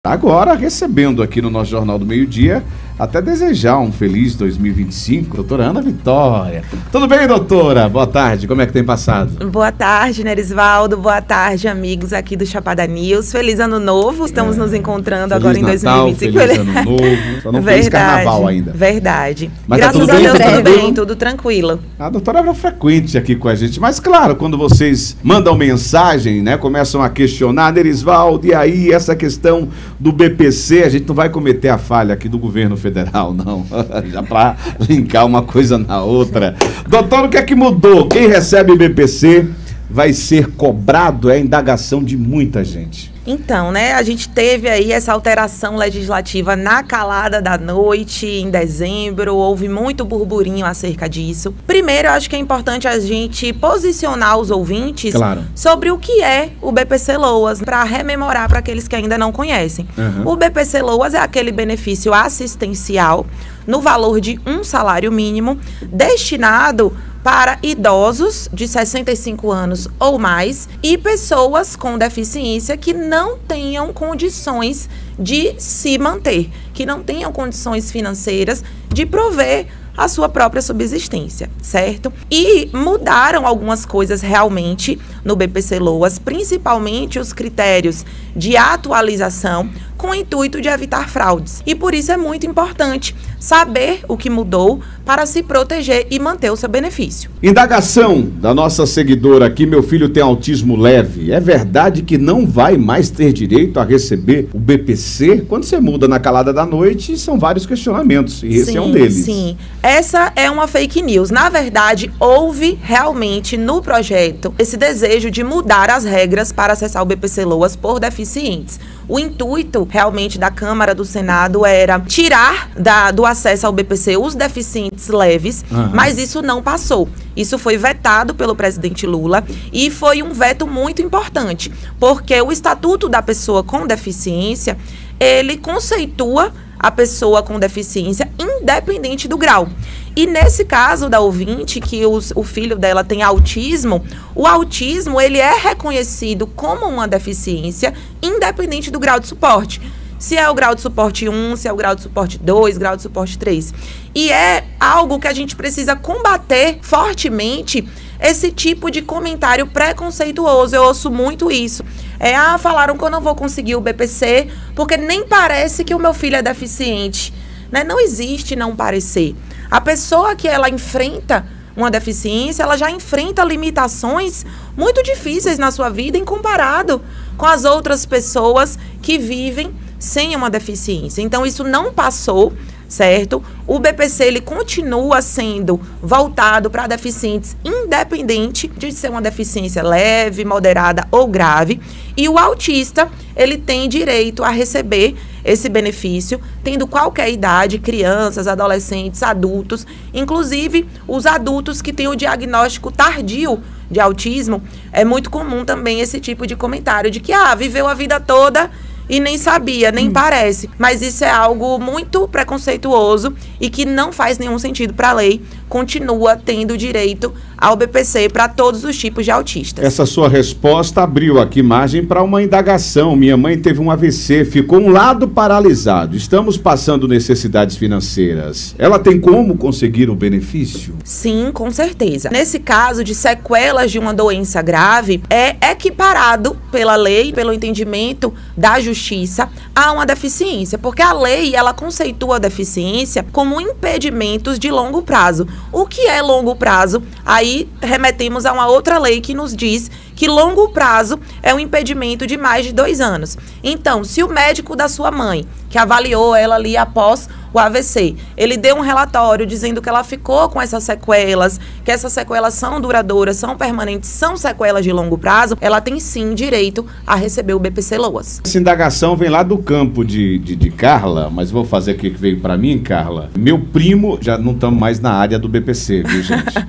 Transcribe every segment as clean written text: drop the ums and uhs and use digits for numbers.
Agora, recebendo aqui no nosso Jornal do Meio-Dia, até desejar um feliz 2025, doutora Ana Vitória. Tudo bem, doutora? Boa tarde, como é que tem passado? Boa tarde, Nerisvaldo, boa tarde, amigos aqui do Chapada News. Feliz Ano Novo, estamos nos encontrando agora em 2025. Feliz Ano Novo, só não feliz Carnaval ainda. Verdade. Mas graças tá a Deus, tudo bem, tudo tranquilo. A doutora é frequente aqui com a gente, mas claro, quando vocês mandam mensagem, né, começam a questionar, Nerisvaldo, e aí essa questão do BPC, a gente não vai cometer a falha aqui do governo federal, não. Já para linkar uma coisa na outra. Doutor, o que é que mudou? Quem recebe BPC vai ser cobrado? É a indagação de muita gente. Então, né, a gente teve aí essa alteração legislativa na calada da noite, em dezembro, houve muito burburinho acerca disso. Primeiro, eu acho que é importante a gente posicionar os ouvintes sobre o que é o BPC Loas, para rememorar para aqueles que ainda não conhecem. O BPC Loas é aquele benefício assistencial no valor de um salário mínimo destinado para idosos de 65 anos ou mais e pessoas com deficiência que não tenham condições de se manter, que não tenham condições financeiras de prover a sua própria subsistência, certo? E mudaram algumas coisas realmente no BPC Loas, principalmente os critérios de atualização com o intuito de evitar fraudes. E por isso é muito importante saber o que mudou para se proteger e manter o seu benefício. Indagação da nossa seguidora aqui, meu filho tem autismo leve. É verdade que não vai mais ter direito a receber o BPC? Quando você muda na calada da noite, são vários questionamentos, e esse é um deles. Sim, essa é uma fake news. Na verdade, houve realmente no projeto esse desejo de mudar as regras para acessar o BPC Loas por deficientes. O intuito realmente da Câmara, do Senado, era tirar do acesso ao BPC os deficientes leves, mas isso não passou. Isso foi vetado pelo presidente Lula e foi um veto muito importante, porque o Estatuto da Pessoa com Deficiência, ele conceitua a pessoa com deficiência independente do grau. E nesse caso da ouvinte, que o filho dela tem autismo, o autismo ele é reconhecido como uma deficiência independente do grau de suporte. Se é o grau de suporte 1, se é o grau de suporte 2, grau de suporte 3. E é algo que a gente precisa combater fortemente, esse tipo de comentário preconceituoso. Eu ouço muito isso. Falaram que eu não vou conseguir o BPC porque nem parece que o meu filho é deficiente. Né? Não existe não parecer. A pessoa que ela enfrenta uma deficiência, ela já enfrenta limitações muito difíceis na sua vida em comparado com as outras pessoas que vivem sem uma deficiência. Então, isso não passou, certo? O BPC, ele continua sendo voltado para deficientes, independente de ser uma deficiência leve, moderada ou grave. E o autista, ele tem direito a receber esse benefício, tendo qualquer idade, crianças, adolescentes, adultos, inclusive os adultos que têm o diagnóstico tardio de autismo. É muito comum também esse tipo de comentário de que, viveu a vida toda e nem sabia, nem parece. Mas isso é algo muito preconceituoso e que não faz nenhum sentido para a lei. Continua tendo direito ao BPC para todos os tipos de autistas. Essa sua resposta abriu aqui margem para uma indagação. Minha mãe teve um AVC, ficou um lado paralisado. Estamos passando necessidades financeiras. Ela tem como conseguir o benefício? Sim, com certeza. Nesse caso de sequelas de uma doença grave, é equiparado pela lei, pelo entendimento da justiça, a uma deficiência. Porque a lei, ela conceitua a deficiência como impedimentos de longo prazo. O que é longo prazo? Aí remetemos a uma outra lei que nos diz que longo prazo é um impedimento de mais de 2 anos. Então, se o médico da sua mãe, que avaliou ela ali após o AVC, ele deu um relatório dizendo que ela ficou com essas sequelas, que essas sequelas são duradouras, são permanentes, são sequelas de longo prazo, ela tem sim direito a receber o BPC Loas. Essa indagação vem lá do campo de Carla, mas vou fazer aqui que veio para mim, Carla. Meu primo, já não estamos mais na área do BPC, viu, gente?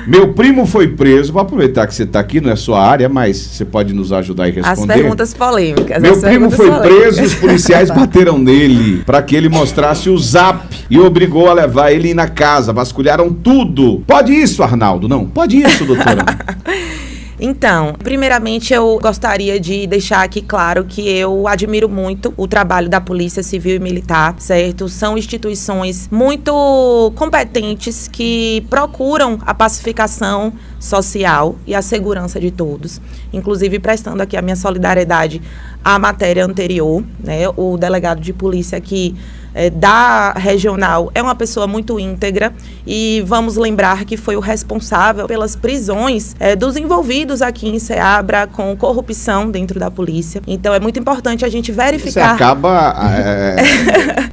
Meu primo foi preso, vou aproveitar que você está aqui, não é sua área, mas você pode nos ajudar e responder. As perguntas polêmicas. Meu primo foi preso, os policiais bateram nele para que ele mostrasse o zap e obrigou a levar ele na casa, vasculharam tudo. Pode isso, Arnaldo? Não, pode isso, doutora. Então, primeiramente eu gostaria de deixar aqui claro que eu admiro muito o trabalho da Polícia Civil e Militar, certo? São instituições muito competentes que procuram a pacificação social e a segurança de todos. Inclusive, prestando aqui a minha solidariedade à matéria anterior, né? O delegado de polícia aqui da regional é uma pessoa muito íntegra e vamos lembrar que foi o responsável pelas prisões dos envolvidos aqui em Ceabra com corrupção dentro da polícia. Então é muito importante a gente verificar. Você acaba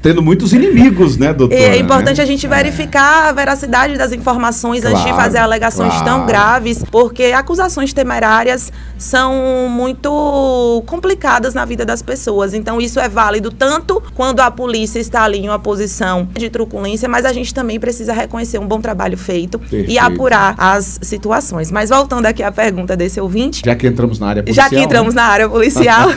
tendo muitos inimigos, né, doutora? É importante a gente verificar a veracidade das informações antes de fazer alegações tão graves, porque acusações temerárias são muito complicadas na vida das pessoas. Então isso é válido tanto quando a polícia está ali em uma posição de truculência, mas a gente também precisa reconhecer um bom trabalho feito e apurar as situações. Mas voltando aqui à pergunta desse ouvinte... Já que entramos na área policial. Já que entramos na área policial...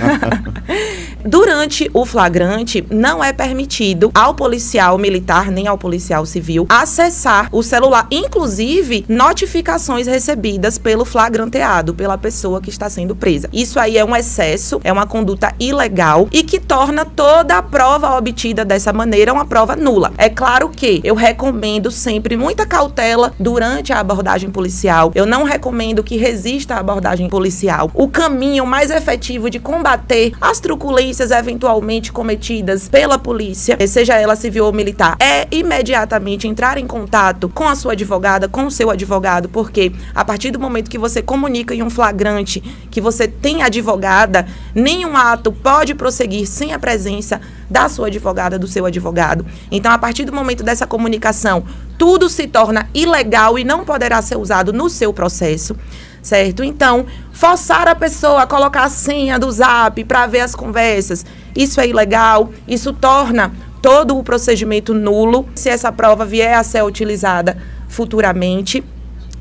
Durante o flagrante, não é permitido ao policial militar nem ao policial civil acessar o celular, inclusive notificações recebidas pelo flagranteado, pela pessoa que está sendo presa. Isso aí é um excesso, é uma conduta ilegal e que torna toda a prova obtida dessa maneira uma prova nula. É claro que eu recomendo sempre muita cautela durante a abordagem policial. Eu não recomendo que resista à abordagem policial. O caminho mais efetivo de combater as truculências eventualmente cometidas pela polícia, seja ela civil ou militar, é imediatamente entrar em contato com a sua advogada, com o seu advogado, porque a partir do momento que você comunica em um flagrante que você tem advogada, nenhum ato pode prosseguir sem a presença da sua advogada, do seu advogado. Então, a partir do momento dessa comunicação, tudo se torna ilegal e não poderá ser usado no seu processo. Certo? Então, forçar a pessoa a colocar a senha do Zap para ver as conversas, isso é ilegal, isso torna todo o procedimento nulo, se essa prova vier a ser utilizada futuramente.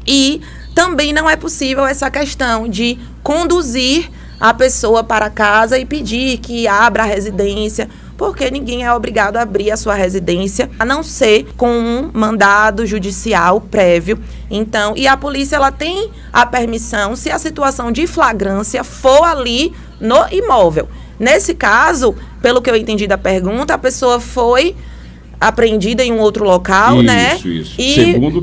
E também não é possível essa questão de conduzir a pessoa para casa e pedir que abra a residência, porque ninguém é obrigado a abrir a sua residência, a não ser com um mandado judicial prévio. Então, e a polícia, ela tem a permissão, se a situação de flagrância for ali no imóvel. Nesse caso, pelo que eu entendi da pergunta, a pessoa foi apreendida em um outro local, isso, né? Isso. E Segundo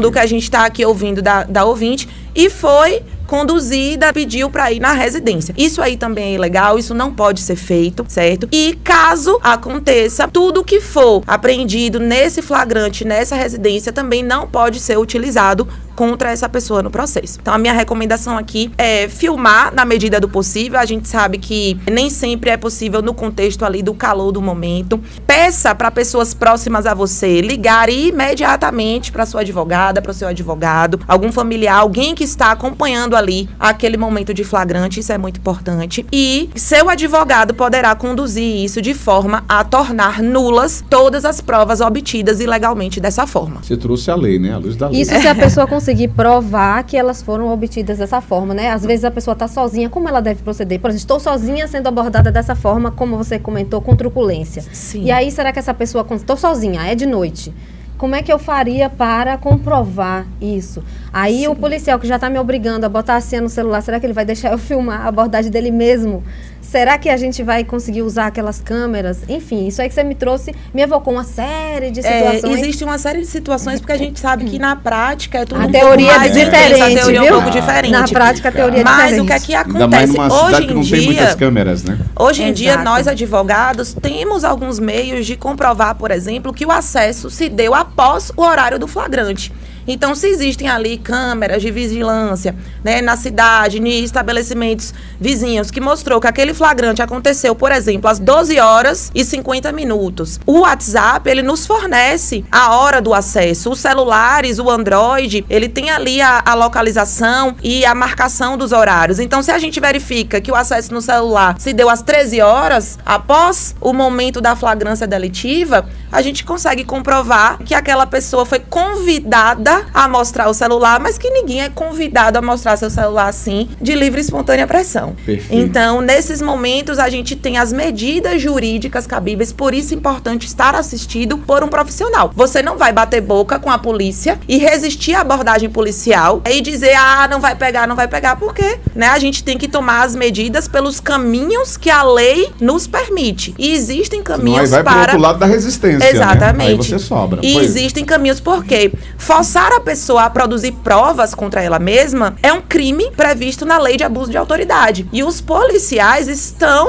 o que a gente está aqui ouvindo da ouvinte, e foi conduzida, pediu para ir na residência. Isso aí também é ilegal, isso não pode ser feito, certo? E caso aconteça, tudo que for apreendido nesse flagrante, nessa residência, também não pode ser utilizado contra essa pessoa no processo. Então, a minha recomendação aqui é filmar na medida do possível. A gente sabe que nem sempre é possível no contexto ali do calor do momento. Peça para pessoas próximas a você ligar imediatamente para sua advogada, para o seu advogado, algum familiar, alguém que está acompanhando ali aquele momento de flagrante, isso é muito importante. E seu advogado poderá conduzir isso de forma a tornar nulas todas as provas obtidas ilegalmente dessa forma. Você trouxe a lei, né? A luz da lei. Isso se a pessoa conseguir provar que elas foram obtidas dessa forma, né? Às vezes a pessoa está sozinha, como ela deve proceder? Por exemplo, estou sozinha sendo abordada dessa forma, como você comentou, com truculência. Sim. E aí, será que essa pessoa... Estou sozinha, é de noite. Como é que eu faria para comprovar isso? Aí Sim. O policial que já está me obrigando a botar a senha no celular, será que ele vai deixar eu filmar a abordagem dele mesmo? Será que a gente vai conseguir usar aquelas câmeras? Enfim, isso aí que você me trouxe, me evocou uma série de situações. Existe uma série de situações, porque a gente sabe que na prática é tudo a teoria é diferente, a teoria viu? é um pouco diferente. Na prática a teoria é diferente. diferente. Mas o que é que acontece? Ainda mais numa cidade hoje que não em tem dia, muitas câmeras, né? Hoje em dia, nós advogados temos alguns meios de comprovar, por exemplo, que o acesso se deu após o horário do flagrante. Então, se existem ali câmeras de vigilância, né, na cidade, em estabelecimentos vizinhos, que mostrou que aquele flagrante aconteceu, por exemplo, às 12h50, o WhatsApp, ele nos fornece a hora do acesso. Os celulares, o Android, ele tem ali a localização e a marcação dos horários. Então, se a gente verifica que o acesso no celular se deu às 13 horas, após o momento da flagrância delitiva, a gente consegue comprovar que aquela pessoa foi convidada a mostrar o celular, mas que ninguém é convidado a mostrar seu celular assim, de livre e espontânea pressão. Perfeito. Então, nesses momentos, a gente tem as medidas jurídicas cabíveis, por isso é importante estar assistido por um profissional. Você não vai bater boca com a polícia e resistir à abordagem policial e dizer, não vai pegar, porque, né, a gente tem que tomar as medidas pelos caminhos que a lei nos permite. E existem caminhos vai para... pro outro lado da resistência, Exatamente. né? Aí você sobra. E existem caminhos porque forçar a pessoa a produzir provas contra ela mesma é um crime previsto na lei de abuso de autoridade. E os policiais estão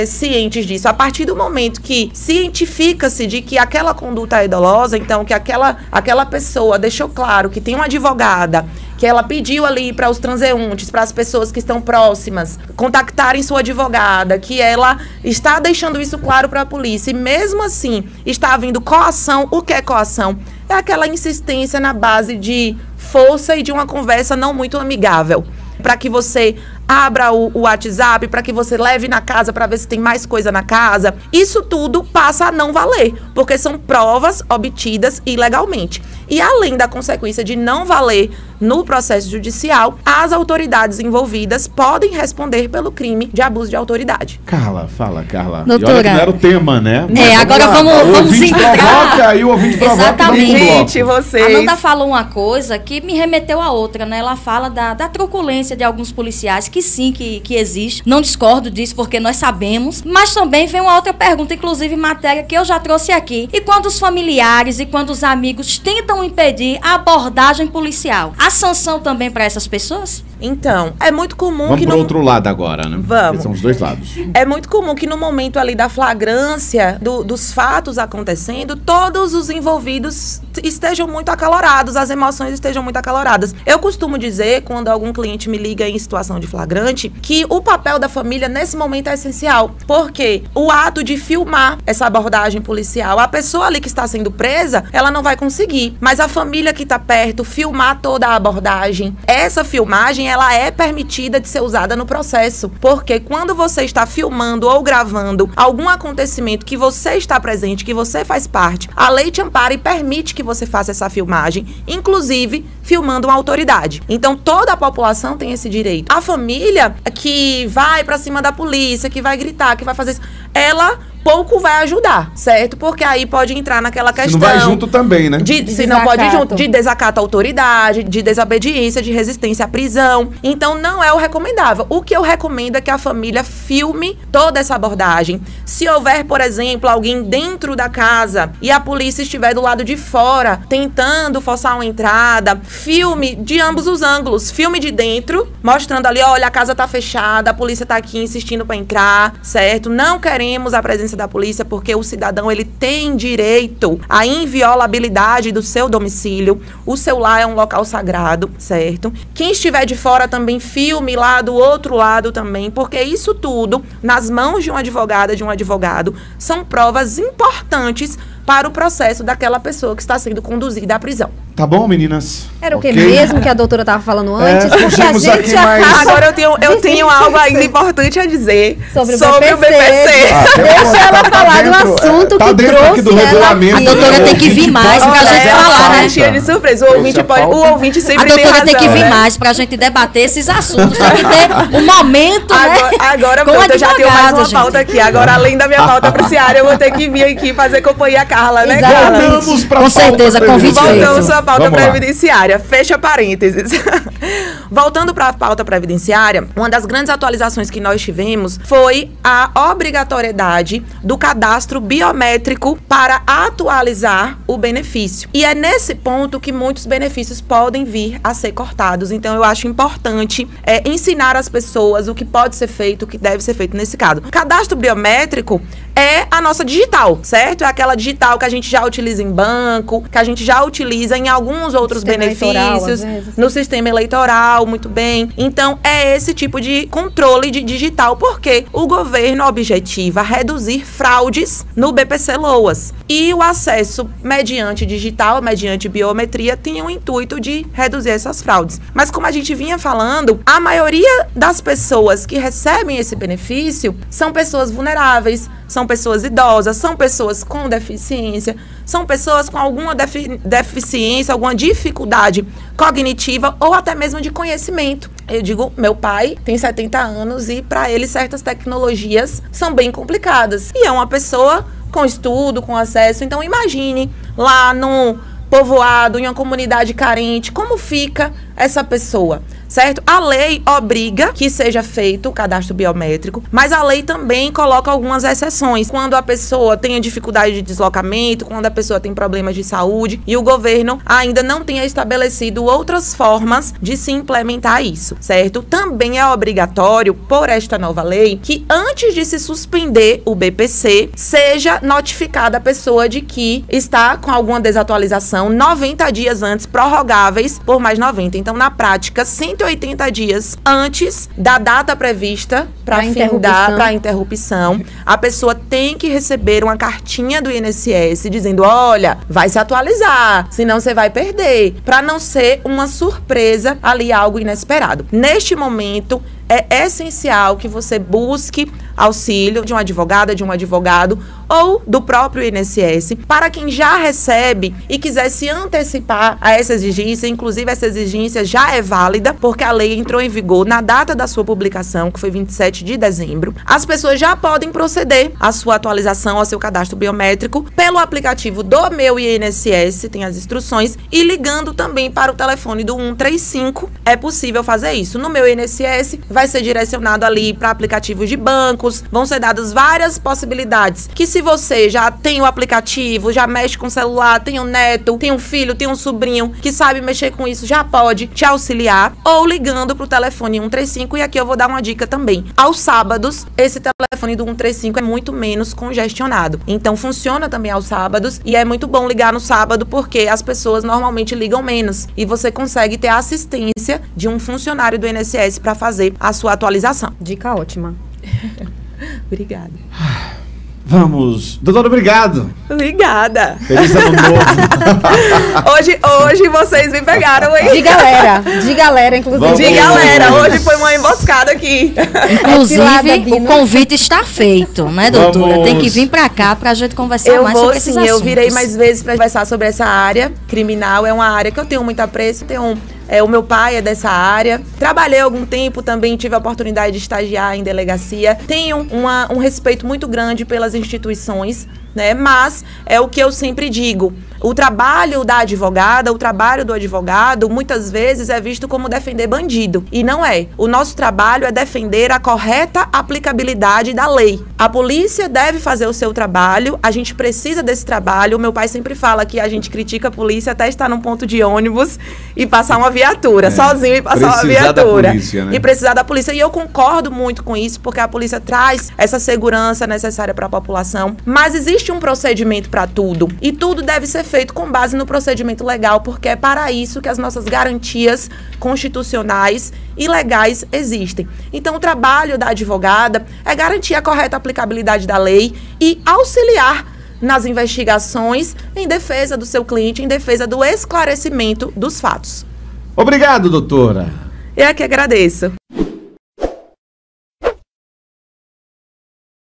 cientes disso. A partir do momento que cientifica-se de que aquela conduta é dolosa, então que aquela pessoa deixou claro que tem uma advogada, que ela pediu ali para os transeuntes, para as pessoas que estão próximas, contactarem sua advogada, que ela está deixando isso claro para a polícia, e mesmo assim está havendo coação. O que é coação? É aquela insistência na base de força e de uma conversa não muito amigável, para que você abra o WhatsApp, para que você leve na casa para ver se tem mais coisa na casa. Isso tudo passa a não valer, porque são provas obtidas ilegalmente. E além da consequência de não valer no processo judicial, as autoridades envolvidas podem responder pelo crime de abuso de autoridade. Carla, fala, Carla. Doutora. E olha que não era o tema, né? Agora vamos entrar. Provoca, e o ouvinte provoca. Exatamente. Gente, vocês... A Amanda falou uma coisa que me remeteu a outra, né? Ela fala da truculência de alguns policiais, que sim, que existe. Não discordo disso, porque nós sabemos. Mas também vem uma outra pergunta, inclusive matéria que eu já trouxe aqui. E quando os familiares e quando os amigos tentam impedir a abordagem policial, a sanção também para essas pessoas? Então, é muito comum Vamos que pro outro lado agora, né? Vamos. São os dois lados. É muito comum que no momento ali da flagrância dos fatos acontecendo, todos os envolvidos estejam muito acalorados, as emoções estejam muito acaloradas. Eu costumo dizer, quando algum cliente me liga em situação de flagrante, que o papel da família nesse momento é essencial, porque o ato de filmar essa abordagem policial, a pessoa ali que está sendo presa, ela não vai conseguir, mas a família que está perto, filmar toda a abordagem, essa filmagem ela é permitida de ser usada no processo, porque quando você está filmando ou gravando algum acontecimento que você está presente, que você faz parte, a lei te ampara e permite que você faça essa filmagem, inclusive filmando uma autoridade. Então toda a população tem esse direito. A família que vai pra cima da polícia, que vai gritar, que vai fazer isso, ela pouco vai ajudar, certo? Porque aí pode entrar naquela questão... Se não vai junto também, né? Se não pode ir junto, de desacato à autoridade, de desobediência, de resistência à prisão. Então, não é o recomendável. O que eu recomendo é que a família filme toda essa abordagem. Se houver, por exemplo, alguém dentro da casa e a polícia estiver do lado de fora, tentando forçar uma entrada, filme de ambos os ângulos. Filme de dentro, mostrando ali, olha, a casa tá fechada, a polícia tá aqui insistindo para entrar, certo? Não queremos a presença da polícia, porque o cidadão ele tem direito à inviolabilidade do seu domicílio. O seu lar é um local sagrado, certo? Quem estiver de fora também filme lá do outro lado também, porque isso tudo, nas mãos de uma advogada, de um advogado, são provas importantes para o processo daquela pessoa que está sendo conduzida à prisão. Tá bom, meninas? Era o que mesmo que a doutora estava falando antes? Porque a gente aqui mais... Agora eu tenho algo ainda importante a dizer sobre o BPC. Deixa ela falar do assunto tá que dentro trouxe aqui do regulamento. A doutora tem que vir mais pra gente falar, né? Cheia de surpresa. O ouvinte sempre tem razão. A doutora tem que vir mais pra gente debater esses assuntos. Tem que ter um momento, né? Agora com eu já tenho mais uma gente. pauta aqui. Agora, além da minha pauta apreciada, eu vou ter que vir aqui fazer companhia a Carla, né, Carla? Voltamos pra Com certeza, convite feito. Voltamos à pauta Vamos lá. previdenciária. Fecha parênteses. Voltando para a pauta previdenciária, uma das grandes atualizações que nós tivemos foi a obrigatoriedade do cadastro biométrico para atualizar o benefício. E é nesse ponto que muitos benefícios podem vir a ser cortados. Então, eu acho importante ensinar as pessoas o que pode ser feito, o que deve ser feito nesse caso. Cadastro biométrico é a nossa digital, certo? É aquela digital que a gente já utiliza em banco, que a gente já utiliza em alguns outros benefícios, no sistema eleitoral, muito bem. Então, é esse tipo de controle de digital, porque o governo objetiva reduzir fraudes no BPC Loas. E o acesso mediante digital, mediante biometria, tem o intuito de reduzir essas fraudes. Mas como a gente vinha falando, a maioria das pessoas que recebem esse benefício são pessoas vulneráveis, são pessoas idosas, são pessoas com deficiência, são pessoas com alguma deficiência, alguma dificuldade cognitiva ou até mesmo de conhecimento. Eu digo, meu pai tem 70 anos e para ele certas tecnologias são bem complicadas. E é uma pessoa com estudo, com acesso. Então imagine lá no povoado, em uma comunidade carente, como fica essa pessoa, certo? A lei obriga que seja feito o cadastro biométrico, mas a lei também coloca algumas exceções. Quando a pessoa tem dificuldade de deslocamento, quando a pessoa tem problemas de saúde e o governo ainda não tenha estabelecido outras formas de se implementar isso, certo? Também é obrigatório, por esta nova lei, que antes de se suspender o BPC, seja notificada a pessoa de que está com alguma desatualização 90 dias antes, prorrogáveis por mais 90. Então, na prática, 180 dias antes da data prevista para a interrupção, a pessoa tem que receber uma cartinha do INSS dizendo, olha, vai se atualizar, senão você vai perder, para não ser uma surpresa ali, algo inesperado. Neste momento, é essencial que você busque auxílio de uma advogada, de um advogado ou do próprio INSS. Para quem já recebe e quiser se antecipar a essa exigência, inclusive essa exigência já é válida, porque a lei entrou em vigor na data da sua publicação, que foi 27 de dezembro. As pessoas já podem proceder à sua atualização, ao seu cadastro biométrico, pelo aplicativo do Meu INSS, tem as instruções, e ligando também para o telefone do 135, é possível fazer isso. No Meu INSS, vai ser direcionado ali para aplicativos de bancos, vão ser dadas várias possibilidades, que se você já tem o aplicativo, já mexe com o celular, tem um neto, tem um filho, tem um sobrinho que sabe mexer com isso, já pode te auxiliar, ou ligando para o telefone 135, e aqui eu vou dar uma dica também. Aos sábados, esse telefone do 135 é muito menos congestionado, então funciona também aos sábados, e é muito bom ligar no sábado, porque as pessoas normalmente ligam menos, e você consegue ter a assistência de um funcionário do INSS para fazer a sua atualização. Dica ótima. Obrigada. Vamos. Doutora, obrigado. Obrigada. Feliz ano novo. Hoje vocês me pegaram, hein? De galera, inclusive. Vamos. De galera, hoje foi uma emboscada aqui. Inclusive, o convite está feito, né, doutora? Vamos. Tem que vir pra cá pra gente conversar Eu mais vou sobre esses sim, assuntos. eu virei mais vezes para conversar sobre essa área criminal. É uma área que eu tenho muito apreço, o meu pai é dessa área. Trabalhei algum tempo também, tive a oportunidade de estagiar em delegacia. Tenho um respeito muito grande pelas instituições, né? Mas é o que eu sempre digo. O trabalho da advogada, o trabalho do advogado, muitas vezes é visto como defender bandido. E não é. O nosso trabalho é defender a correta aplicabilidade da lei. A polícia deve fazer o seu trabalho, a gente precisa desse trabalho. O meu pai sempre fala que a gente critica a polícia até estar num ponto de ônibus e passar uma viatura, sozinho e passar uma viatura. Da polícia, né? E precisar da polícia. E eu concordo muito com isso, porque a polícia traz essa segurança necessária para a população. Mas existe um procedimento para tudo. E tudo deve ser feito com base no procedimento legal, porque é para isso que as nossas garantias constitucionais e legais existem. Então, o trabalho da advogada é garantir a correta aplicabilidade da lei e auxiliar nas investigações em defesa do seu cliente, em defesa do esclarecimento dos fatos. Obrigado, doutora. Eu é que agradeço.